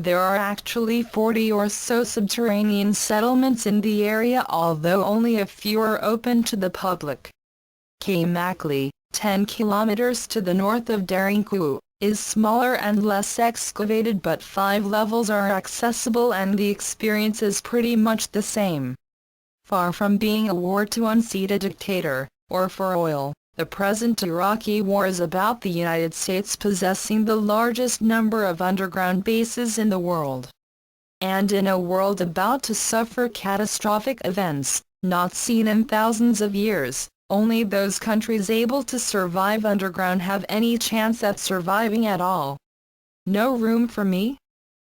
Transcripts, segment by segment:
There are actually 40 or so subterranean settlements in the area, although only a few are open to the public. Kaymakli, 10 kilometers to the north of Darinku, is smaller and less excavated, but 5 levels are accessible and the experience is pretty much the same. Far from being a war to unseat a dictator, or for oil, the present Iraqi war is about the United States possessing the largest number of underground bases in the world. And in a world about to suffer catastrophic events, not seen in thousands of years, only those countries able to survive underground have any chance at surviving at all. No room for me?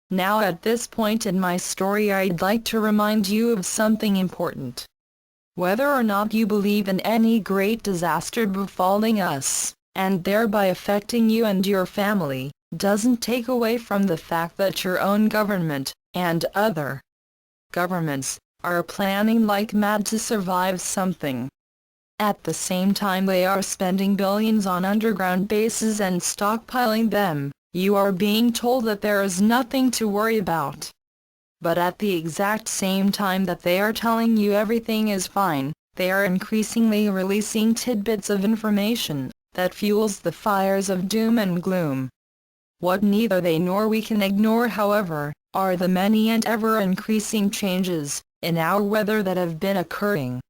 Now at this point in my story I'd like to remind you of something important. Whether or not you believe in any great disaster befalling us, and thereby affecting you and your family, doesn't take away from the fact that your own government, and other governments, are planning like mad to survive something. At the same time they are spending billions on underground bases and stockpiling them. You are being told that there is nothing to worry about. But at the exact same time that they are telling you everything is fine, they are increasingly releasing tidbits of information that fuels the fires of doom and gloom. What neither they nor we can ignore, however, are the many and ever-increasing changes in our weather that have been occurring.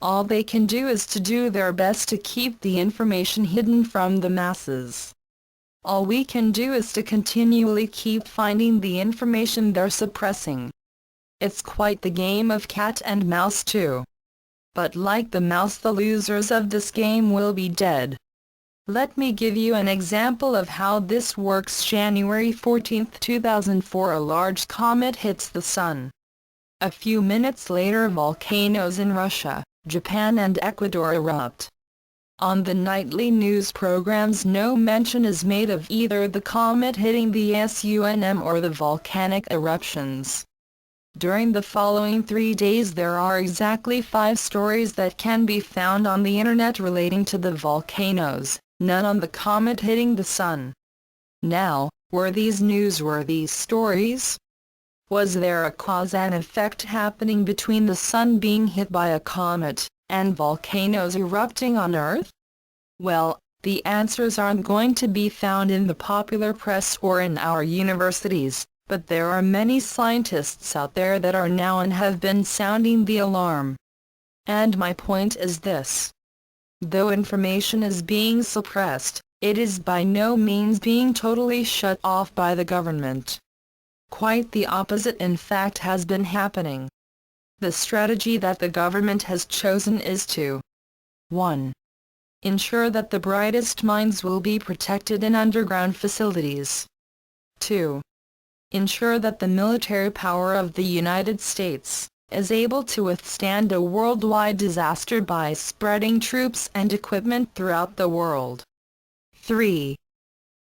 All they can do is to do their best to keep the information hidden from the masses. All we can do is to continually keep finding the information they're suppressing. It's quite the game of cat and mouse too. But like the mouse, the losers of this game will be dead. Let me give you an example of how this works. January 14, 2004, a large comet hits the Sun. A few minutes later, volcanoes in Russia, Japan and Ecuador erupt. On the nightly news programs no mention is made of either the comet hitting the Sun or the volcanic eruptions. During the following 3 days there are exactly 5 stories that can be found on the internet relating to the volcanoes, none on the comet hitting the Sun. Now, were these newsworthy stories? Was there a cause and effect happening between the Sun being hit by a comet, and volcanoes erupting on Earth? Well, the answers aren't going to be found in the popular press or in our universities, but there are many scientists out there that are now and have been sounding the alarm. And my point is this. Though information is being suppressed, it is by no means being totally shut off by the government. Quite the opposite in fact has been happening. The strategy that the government has chosen is to 1. Ensure that the brightest minds will be protected in underground facilities. 2. Ensure that the military power of the United States is able to withstand a worldwide disaster by spreading troops and equipment throughout the world. 3.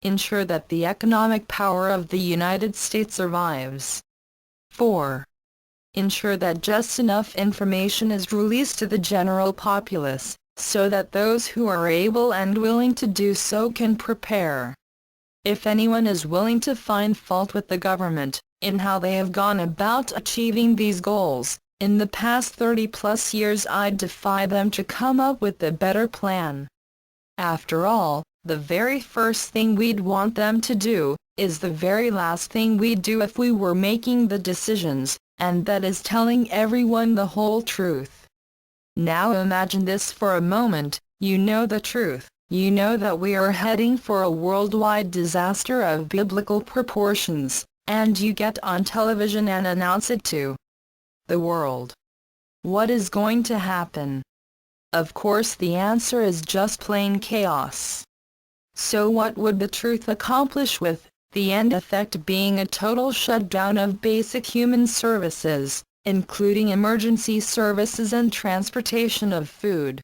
Ensure that the economic power of the United States survives. 4. Ensure that just enough information is released to the general populace, so that those who are able and willing to do so can prepare. If anyone is willing to find fault with the government, in how they have gone about achieving these goals, in the past 30+ years, I'd defy them to come up with a better plan. After all, the very first thing we'd want them to do, is the very last thing we'd do if we were making the decisions, and that is telling everyone the whole truth. Now imagine this for a moment, you know the truth, you know that we are heading for a worldwide disaster of biblical proportions, and you get on television and announce it to the world. What is going to happen? Of course the answer is just plain chaos. So what would the truth accomplish, with the end effect being a total shutdown of basic human services, including emergency services and transportation of food?